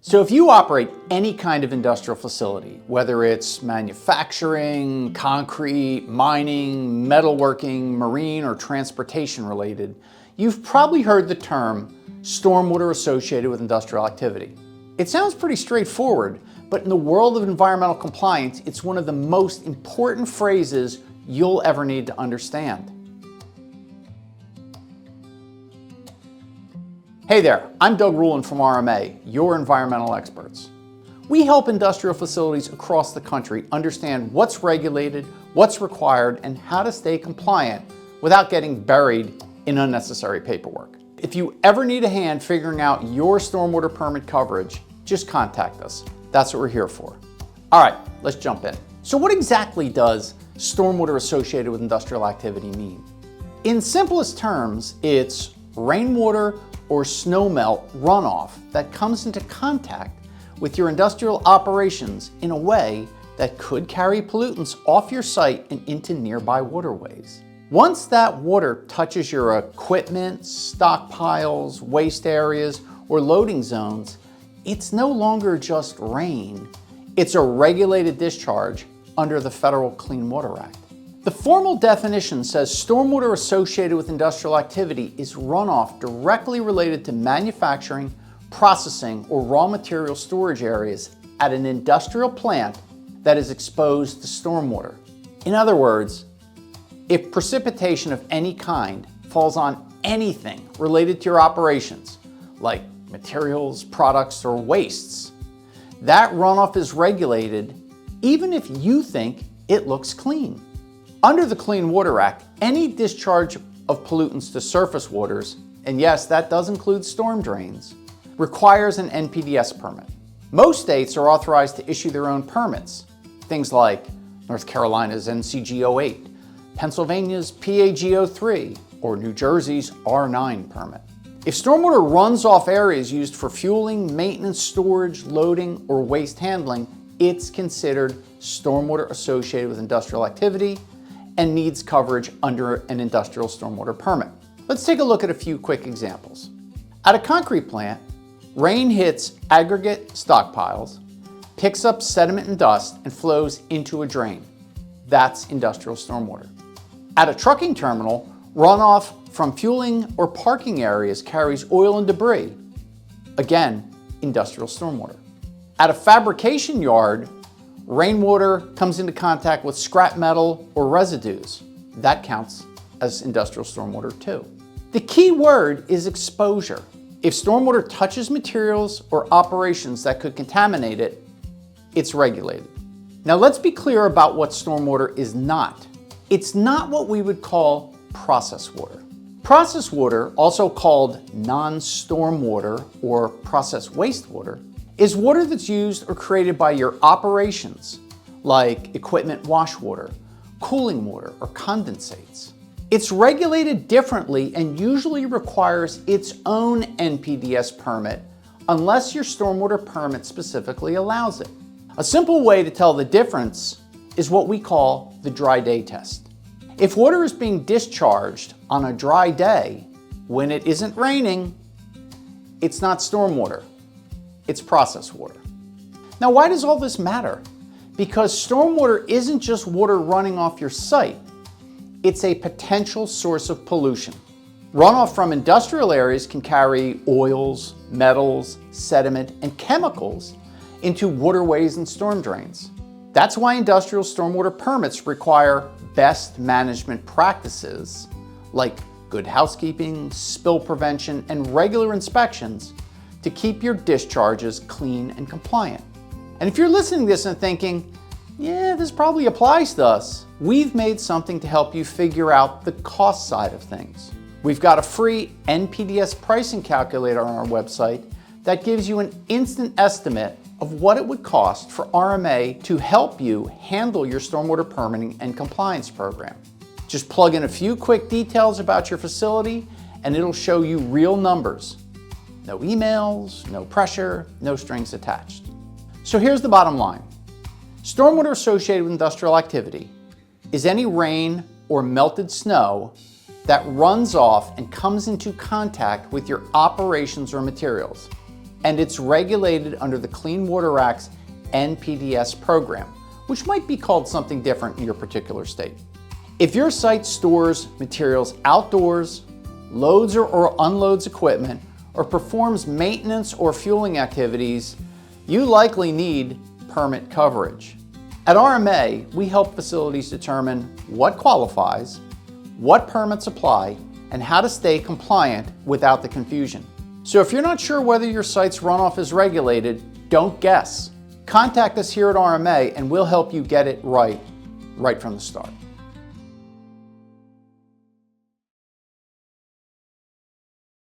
So if you operate any kind of industrial facility, whether it's manufacturing, concrete, mining, metalworking, marine, or transportation related, you've probably heard the term stormwater associated with industrial activity. It sounds pretty straightforward, but in the world of environmental compliance, it's one of the most important phrases you'll ever need to understand. Hey there, I'm Doug Ruhlin from RMA, your environmental experts. We help industrial facilities across the country understand what's regulated, what's required, and how to stay compliant without getting buried in unnecessary paperwork. If you ever need a hand figuring out your stormwater permit coverage, just contact us. That's what we're here for. All right, let's jump in. So what exactly does stormwater associated with industrial activity mean? In simplest terms, it's rainwater or snowmelt runoff that comes into contact with your industrial operations in a way that could carry pollutants off your site and into nearby waterways. Once that water touches your equipment, stockpiles, waste areas, or loading zones, it's no longer just rain, it's a regulated discharge under the Federal Clean Water Act. The formal definition says stormwater associated with industrial activity is runoff directly related to manufacturing, processing, or raw material storage areas at an industrial plant that is exposed to stormwater. In other words, if precipitation of any kind falls on anything related to your operations, like materials, products, or wastes, that runoff is regulated even if you think it looks clean. Under the Clean Water Act, any discharge of pollutants to surface waters, and yes, that does include storm drains, requires an NPDES permit. Most states are authorized to issue their own permits, things like North Carolina's NCG-08, Pennsylvania's PAG-03, or New Jersey's R9 permit. If stormwater runs off areas used for fueling, maintenance, storage, loading, or waste handling, it's considered stormwater associated with industrial activity and needs coverage under an industrial stormwater permit. Let's take a look at a few quick examples. At a concrete plant, rain hits aggregate stockpiles, picks up sediment and dust, and flows into a drain. That's industrial stormwater. At a trucking terminal, runoff from fueling or parking areas carries oil and debris. Again, industrial stormwater. At a fabrication yard, rainwater comes into contact with scrap metal or residues. That counts as industrial stormwater too. The key word is exposure. If stormwater touches materials or operations that could contaminate it, it's regulated. Now let's be clear about what stormwater is not. It's not what we would call process water. Process water, also called non-storm water or process wastewater, is water that's used or created by your operations, like equipment wash water, cooling water, or condensates. It's regulated differently and usually requires its own NPDES permit unless your stormwater permit specifically allows it. A simple way to tell the difference is what we call the dry day test. If water is being discharged on a dry day when it isn't raining, it's not stormwater. It's process water. Now, why does all this matter? Because stormwater isn't just water running off your site. It's a potential source of pollution. Runoff from industrial areas can carry oils, metals, sediment, and chemicals into waterways and storm drains. That's why industrial stormwater permits require best management practices like good housekeeping, spill prevention, and regular inspections to keep your discharges clean and compliant. And if you're listening to this and thinking, yeah, this probably applies to us, we've made something to help you figure out the cost side of things. We've got a free NPDES pricing calculator on our website that gives you an instant estimate of what it would cost for RMA to help you handle your stormwater permitting and compliance program. Just plug in a few quick details about your facility and it'll show you real numbers. No emails, no pressure, no strings attached. So here's the bottom line. Stormwater associated with industrial activity is any rain or melted snow that runs off and comes into contact with your operations or materials. and it's regulated under the Clean Water Act's NPDES program, which might be called something different in your particular state. If your site stores materials outdoors, loads or unloads equipment, or performs maintenance or fueling activities, you likely need permit coverage. At RMA, we help facilities determine what qualifies, what permits apply, and how to stay compliant without the confusion. So if you're not sure whether your site's runoff is regulated, don't guess. Contact us here at RMA and we'll help you get it right from the start.